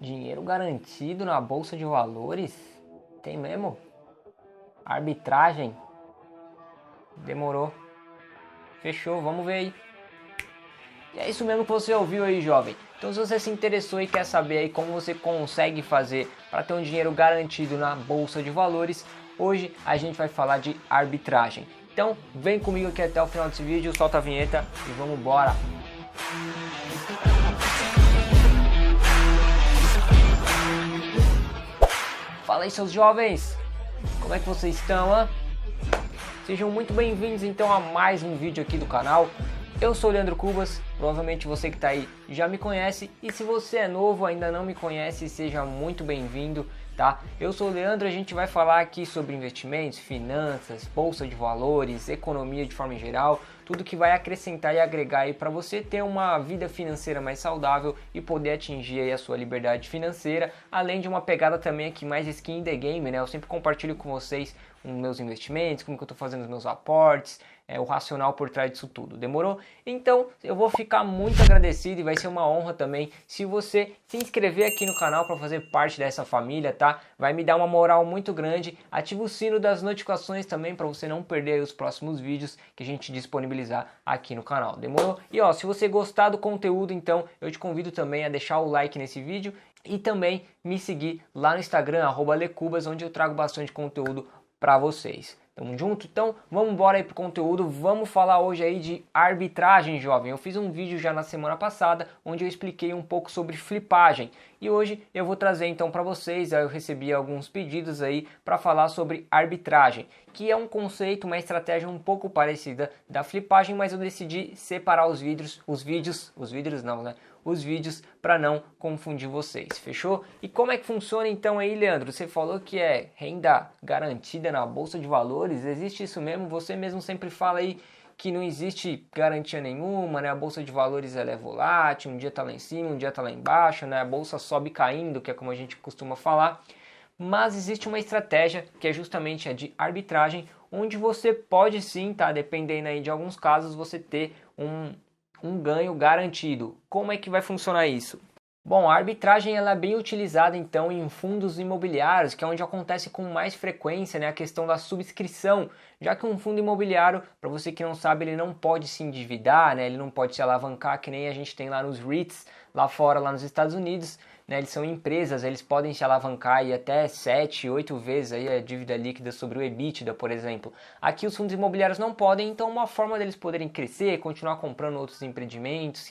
Dinheiro garantido na bolsa de valores? Tem mesmo? Arbitragem? Demorou. Fechou, vamos ver aí. E é isso mesmo que você ouviu aí, jovem. Então se você se interessou e quer saber aí como você consegue fazer para ter um dinheiro garantido na bolsa de valores, hoje a gente vai falar de arbitragem. Então vem comigo aqui até o final desse vídeo, solta a vinheta e vamos embora. Fala aí, seus jovens, como é que vocês estão, hein? Sejam muito bem-vindos então a mais um vídeo aqui do canal. Eu sou o Leandro Cubas, provavelmente você que está aí já me conhece, e se você é novo, ainda não me conhece, seja muito bem-vindo, tá? Eu sou o Leandro, a gente vai falar aqui sobre investimentos, finanças, bolsa de valores, economia de forma geral, tudo que vai acrescentar e agregar aí para você ter uma vida financeira mais saudável e poder atingir aí a sua liberdade financeira, além de uma pegada também aqui mais skin in the game, né? Eu sempre compartilho com vocês os meus investimentos, como que eu estou fazendo os meus aportes, o racional por trás disso tudo, demorou? Então eu vou ficar muito agradecido e vai ser uma honra também se você se inscrever aqui no canal para fazer parte dessa família, tá? Vai me dar uma moral muito grande, ativa o sino das notificações também para você não perder os próximos vídeos que a gente disponibilizar aqui no canal, demorou? E ó, se você gostar do conteúdo, então eu te convido também a deixar o like nesse vídeo e também me seguir lá no Instagram, @lecubas, onde eu trago bastante conteúdo para vocês. Tamo junto? Então vamos embora aí pro conteúdo. Vamos falar hoje aí de arbitragem, jovem. Eu fiz um vídeo já na semana passada onde eu expliquei um pouco sobre flipagem e hoje eu vou trazer então para vocês. Eu recebi alguns pedidos aí para falar sobre arbitragem, que é um conceito, uma estratégia um pouco parecida da flipagem, mas eu decidi separar os vídeos para não confundir vocês, fechou? E como é que funciona então aí, Leandro? Você falou que é renda garantida na bolsa de valores, existe isso mesmo? Você mesmo sempre fala aí que não existe garantia nenhuma, né? A bolsa de valores ela é volátil, um dia tá lá em cima, um dia tá lá embaixo, né? A bolsa sobe caindo, que é como a gente costuma falar. Mas existe uma estratégia que é justamente a de arbitragem, onde você pode sim, tá? Dependendo aí de alguns casos, você ter um ganho garantido. Como é que vai funcionar isso? Bom, a arbitragem ela é bem utilizada então em fundos imobiliários, que é onde acontece com mais frequência, né, a questão da subscrição, já que um fundo imobiliário, para você que não sabe, ele não pode se endividar, né, ele não pode se alavancar, que nem a gente tem lá nos REITs, lá fora, lá nos Estados Unidos, né, eles são empresas, eles podem se alavancar aí até 7, 8 vezes aí a dívida líquida sobre o EBITDA, por exemplo. Aqui os fundos imobiliários não podem, então uma forma deles poderem crescer, continuar comprando outros empreendimentos,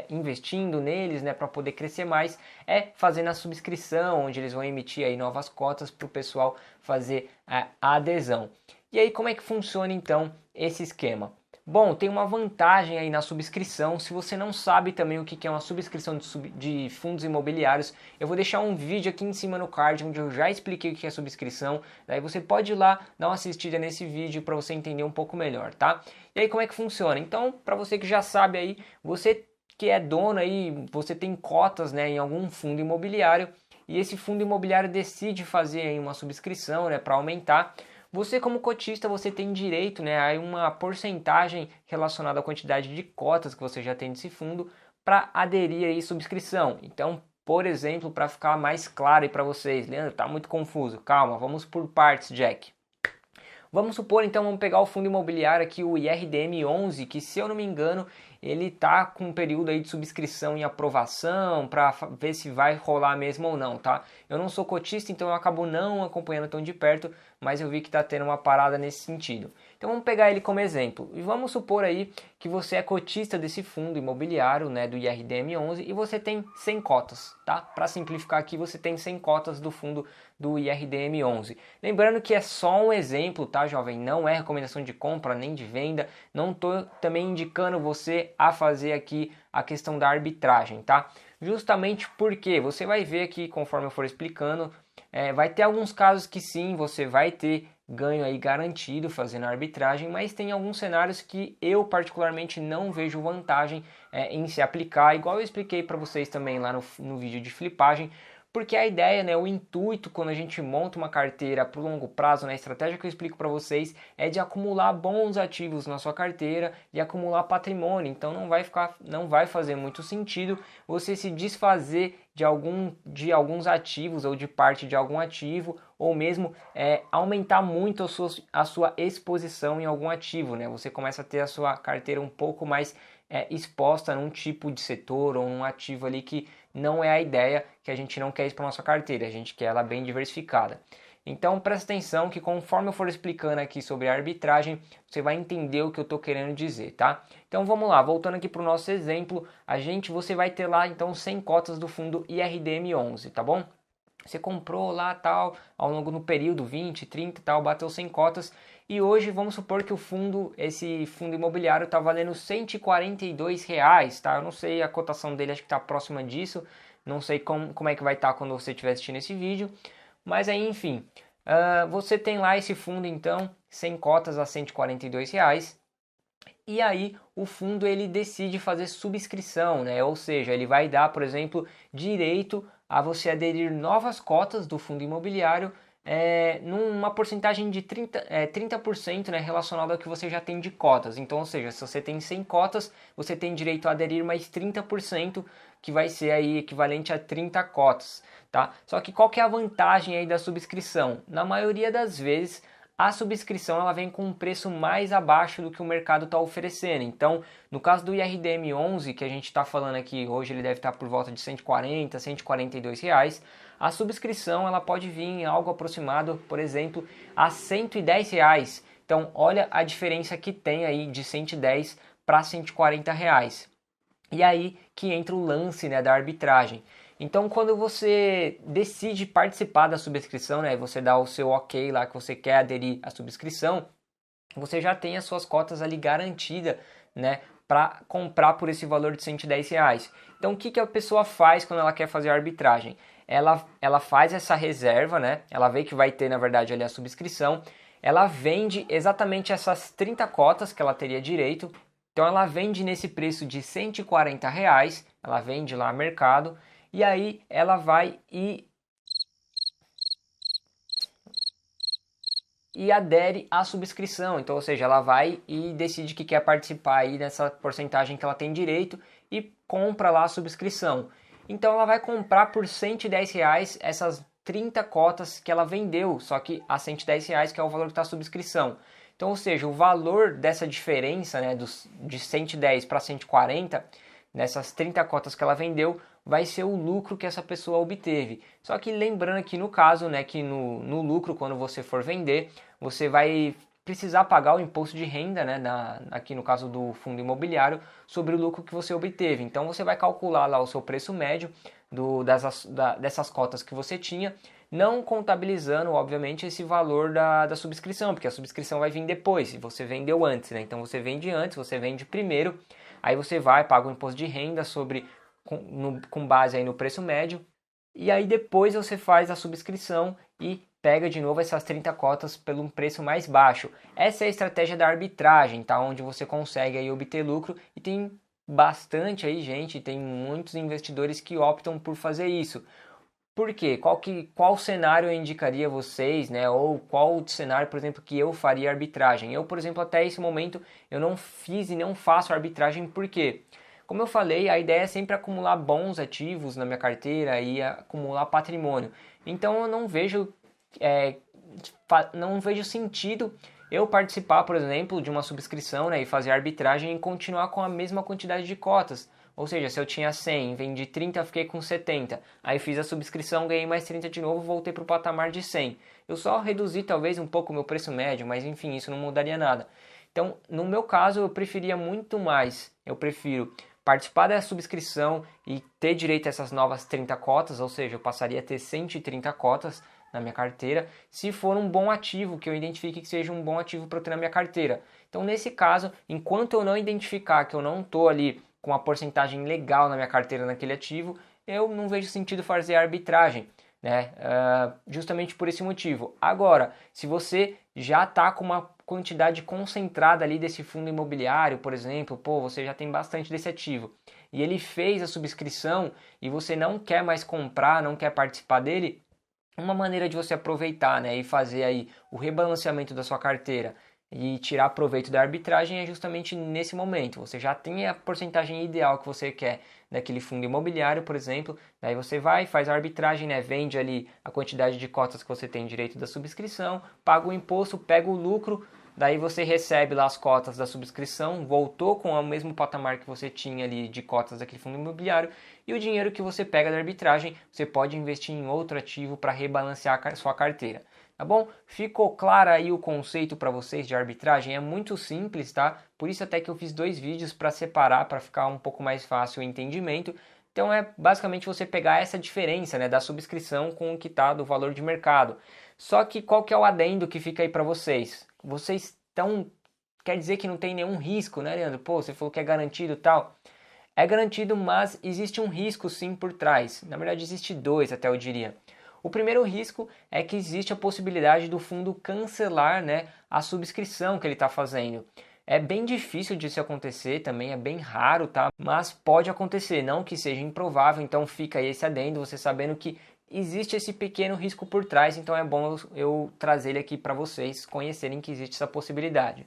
investindo neles, né, para poder crescer mais, é fazendo a subscrição, onde eles vão emitir aí novas cotas para o pessoal fazer a adesão. E aí como é que funciona então esse esquema? Bom, tem uma vantagem aí na subscrição. Se você não sabe também o que é uma subscrição de fundos imobiliários, eu vou deixar um vídeo aqui em cima no card onde eu já expliquei o que é subscrição. Daí você pode ir lá dar uma assistida nesse vídeo para você entender um pouco melhor, tá? E aí como é que funciona? Então, para você que já sabe aí, você que é dono aí, você tem cotas, né, em algum fundo imobiliário e esse fundo imobiliário decide fazer aí uma subscrição, né, para aumentar. Você como cotista, você tem direito, né, a uma porcentagem relacionada à quantidade de cotas que você já tem nesse fundo para aderir aí à subscrição. Então, por exemplo, para ficar mais claro aí para vocês, Leandro, tá muito confuso. Calma, vamos por partes, Jack. Vamos supor, então, vamos pegar o fundo imobiliário aqui, o IRDM11, que se eu não me engano, ele tá com um período aí de subscrição em aprovação para ver se vai rolar mesmo ou não, tá? Eu não sou cotista, então eu acabo não acompanhando tão de perto, mas eu vi que tá tendo uma parada nesse sentido. Então vamos pegar ele como exemplo e vamos supor aí que você é cotista desse fundo imobiliário, né, do IRDM11 e você tem 100 cotas, tá? Para simplificar aqui, você tem 100 cotas do fundo do IRDM11. Lembrando que é só um exemplo, tá, jovem? Não é recomendação de compra nem de venda. Não tô também indicando você a fazer aqui a questão da arbitragem, tá? Justamente porque você vai ver aqui, conforme eu for explicando, vai ter alguns casos que sim, você vai ter ganho aí garantido fazendo a arbitragem, mas tem alguns cenários que eu particularmente não vejo vantagem em se aplicar, igual eu expliquei para vocês também lá no vídeo de flipagem, porque a ideia, né, o intuito quando a gente monta uma carteira para o longo prazo, né, a estratégia que eu explico para vocês é de acumular bons ativos na sua carteira e acumular patrimônio. Então não vai fazer muito sentido você se desfazer de alguns ativos ou de parte de algum ativo, ou mesmo aumentar muito a sua exposição em algum ativo, né? Você começa a ter a sua carteira um pouco mais exposta num tipo de setor ou num ativo ali que não é a ideia, que a gente não quer isso para nossa carteira, a gente quer ela bem diversificada. Então presta atenção que conforme eu for explicando aqui sobre a arbitragem, você vai entender o que eu estou querendo dizer, tá? Então vamos lá, voltando aqui para o nosso exemplo, você vai ter lá então 100 cotas do fundo IRDM11, tá bom? Você comprou lá tal, ao longo no período 20, 30 e tal, bateu 100 cotas e hoje vamos supor que esse fundo imobiliário está valendo R$ 142, tá? Eu não sei a cotação dele, acho que está próxima disso, não sei como é que vai estar quando você estiver assistindo esse vídeo, mas aí enfim, você tem lá esse fundo então, 100 cotas a R$ 142, e aí o fundo ele decide fazer subscrição, né? Ou seja, ele vai dar, por exemplo, direito a você aderir novas cotas do fundo imobiliário numa porcentagem de 30%, né, relacionado ao que você já tem de cotas. Então, ou seja, se você tem 100 cotas, você tem direito a aderir mais 30%, que vai ser aí equivalente a 30 cotas, tá? Só que qual que é a vantagem aí da subscrição? Na maioria das vezes, a subscrição ela vem com um preço mais abaixo do que o mercado está oferecendo. Então, no caso do IRDM11, que a gente está falando aqui, hoje ele deve estar por volta de 140, R$ 142, a subscrição ela pode vir em algo aproximado, por exemplo, a R$ 110. Então, olha a diferença que tem aí de 110 para R$ 140. E aí que entra o lance, né, da arbitragem. Então, quando você decide participar da subscrição, né, você dá o seu ok lá que você quer aderir à subscrição, você já tem as suas cotas ali garantidas, né, para comprar por esse valor de R$ 110. Então, o que a pessoa faz quando ela quer fazer a arbitragem? Ela faz essa reserva, né, ela vê que vai ter, na verdade, ali a subscrição, ela vende exatamente essas 30 cotas que ela teria direito. Então, ela vende nesse preço de R$ 140, ela vende lá no mercado, e aí ela vai e adere à subscrição. Então, ou seja, ela vai e decide que quer participar aí dessa porcentagem que ela tem direito e compra lá a subscrição. Então, ela vai comprar por R$ 110 essas 30 cotas que ela vendeu, só que a R$ 110 que é o valor que está a subscrição. Então, ou seja, o valor dessa diferença, né, de 110 para 140, nessas 30 cotas que ela vendeu, vai ser o lucro que essa pessoa obteve. Só que lembrando aqui no caso, né, que no lucro, quando você for vender, você vai precisar pagar o imposto de renda, né, aqui no caso do fundo imobiliário, sobre o lucro que você obteve. Então você vai calcular lá o seu preço médio dessas cotas que você tinha, não contabilizando, obviamente, esse valor da subscrição, porque a subscrição vai vir depois, se você vendeu antes, né? Então você vende antes, você vende primeiro, aí você vai, paga o imposto de renda com base aí no preço médio, e aí depois você faz a subscrição e pega de novo essas 30 cotas pelo um preço mais baixo. Essa é a estratégia da arbitragem, tá? Onde você consegue aí obter lucro, e tem bastante aí gente, tem muitos investidores que optam por fazer isso. Por quê? Qual cenário eu indicaria a vocês, né? Ou qual cenário, por exemplo, que eu faria arbitragem? Eu, por exemplo, até esse momento eu não fiz e não faço arbitragem, por quê? Como eu falei, a ideia é sempre acumular bons ativos na minha carteira e acumular patrimônio. Então eu não vejo sentido eu participar, por exemplo, de uma subscrição, né, e fazer arbitragem e continuar com a mesma quantidade de cotas. Ou seja, se eu tinha 100, vendi 30, fiquei com 70. Aí fiz a subscrição, ganhei mais 30 de novo, voltei para o patamar de 100. Eu só reduzi talvez um pouco o meu preço médio, mas enfim, isso não mudaria nada. Então, no meu caso, eu preferia muito mais. Eu prefiro participar da subscrição e ter direito a essas novas 30 cotas, ou seja, eu passaria a ter 130 cotas na minha carteira, se for um bom ativo, que eu identifique que seja um bom ativo para eu ter na minha carteira. Então, nesse caso, enquanto eu não identificar que eu não estou ali com uma porcentagem legal na minha carteira naquele ativo, eu não vejo sentido fazer arbitragem. né? Justamente por esse motivo. Agora, se você já está com uma quantidade concentrada ali desse fundo imobiliário, por exemplo, pô, você já tem bastante desse ativo e ele fez a subscrição e você não quer mais comprar, não quer participar dele, uma maneira de você aproveitar, né, e fazer aí o rebalanceamento da sua carteira e tirar proveito da arbitragem é justamente nesse momento. Você já tem a porcentagem ideal que você quer daquele fundo imobiliário, por exemplo, daí você vai, faz a arbitragem, né, vende ali a quantidade de cotas que você tem direito da subscrição, paga o imposto, pega o lucro, daí você recebe lá as cotas da subscrição, voltou com o mesmo patamar que você tinha ali de cotas daquele fundo imobiliário, e o dinheiro que você pega da arbitragem, você pode investir em outro ativo para rebalancear a sua carteira. Tá bom? Ficou claro aí o conceito para vocês de arbitragem? É muito simples, tá? Por isso até que eu fiz 2 vídeos para separar, para ficar um pouco mais fácil o entendimento. Então é basicamente você pegar essa diferença, né, da subscrição com o que está do valor de mercado. Só que qual que é o adendo que fica aí para vocês? Vocês estão... Quer dizer que não tem nenhum risco, né, Leandro? Pô, você falou que é garantido e tal. É garantido, mas existe um risco sim por trás. Na verdade, existe 2 até eu diria. O primeiro risco é que existe a possibilidade do fundo cancelar, né, a subscrição que ele está fazendo. É bem difícil disso acontecer, também é bem raro, tá? Mas pode acontecer, não que seja improvável, então fica aí esse adendo, você sabendo que existe esse pequeno risco por trás, então é bom eu trazer ele aqui para vocês conhecerem que existe essa possibilidade.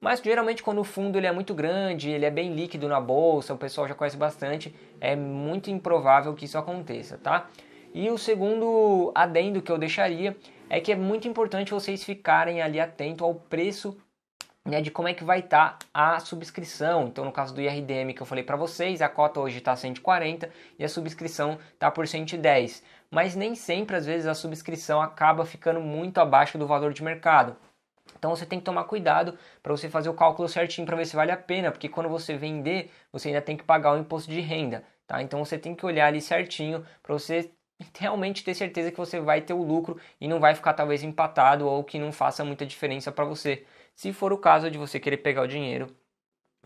Mas geralmente quando o fundo ele é muito grande, ele é bem líquido na bolsa, o pessoal já conhece bastante, é muito improvável que isso aconteça, tá? E o segundo adendo que eu deixaria é que é muito importante vocês ficarem ali atento ao preço, né, de como é que vai estar a subscrição. Então no caso do IRDM que eu falei para vocês, a cota hoje está 140 e a subscrição está por 110. Mas nem sempre, às vezes, a subscrição acaba ficando muito abaixo do valor de mercado. Então você tem que tomar cuidado para você fazer o cálculo certinho para ver se vale a pena, porque quando você vender, você ainda tem que pagar o imposto de renda, tá? Então você tem que olhar ali certinho para você realmente ter certeza que você vai ter o lucro e não vai ficar talvez empatado ou que não faça muita diferença para você, se for o caso de você querer pegar o dinheiro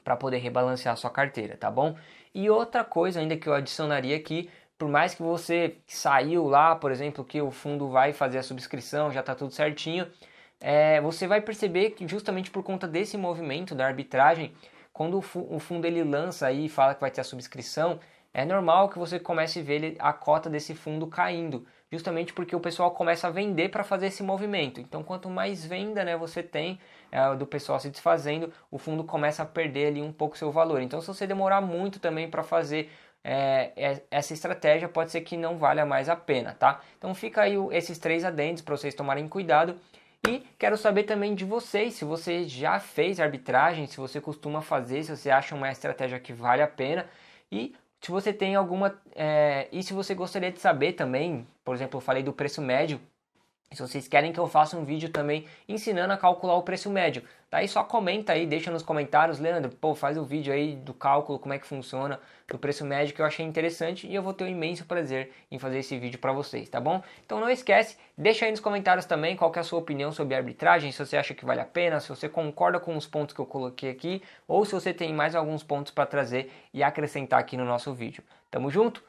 para poder rebalancear a sua carteira, tá bom? E outra coisa ainda que eu adicionaria aqui, por mais que você saiu lá, por exemplo, que o fundo vai fazer a subscrição, já está tudo certinho, você vai perceber que justamente por conta desse movimento da arbitragem, quando o fundo ele lança aí e fala que vai ter a subscrição, é normal que você comece a ver a cota desse fundo caindo, justamente porque o pessoal começa a vender para fazer esse movimento. Então, quanto mais venda, né, você tem do pessoal se desfazendo, o fundo começa a perder ali um pouco seu valor. Então, se você demorar muito também para fazer essa estratégia, pode ser que não valha mais a pena, tá? Então, fica aí esses 3 adendos para vocês tomarem cuidado. E quero saber também de vocês, se você já fez arbitragem, se você costuma fazer, se você acha uma estratégia que vale a pena e se você tem alguma... e se você gostaria de saber também, por exemplo, eu falei do preço médio, se vocês querem que eu faça um vídeo também ensinando a calcular o preço médio, daí só comenta aí, deixa nos comentários, Leandro, pô, faz o vídeo aí do cálculo, como é que funciona do preço médio que eu achei interessante e eu vou ter um imenso prazer em fazer esse vídeo para vocês, tá bom? Então não esquece, deixa aí nos comentários também qual que é a sua opinião sobre arbitragem, se você acha que vale a pena, se você concorda com os pontos que eu coloquei aqui ou se você tem mais alguns pontos para trazer e acrescentar aqui no nosso vídeo. Tamo junto?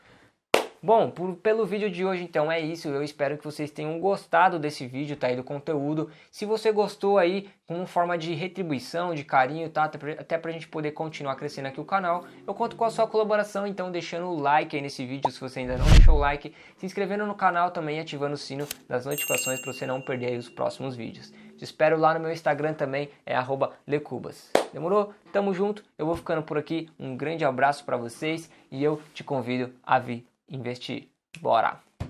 Bom, pelo vídeo de hoje então é isso, eu espero que vocês tenham gostado desse vídeo, tá aí, do conteúdo. Se você gostou aí, como forma de retribuição, de carinho, tá, até pra gente poder continuar crescendo aqui o canal, eu conto com a sua colaboração, então deixando o like aí nesse vídeo se você ainda não deixou o like, se inscrevendo no canal também e ativando o sino das notificações para você não perder aí os próximos vídeos. Te espero lá no meu Instagram também, é @lecubas. Demorou? Tamo junto, eu vou ficando por aqui, um grande abraço para vocês e eu te convido a vir investir. Bora!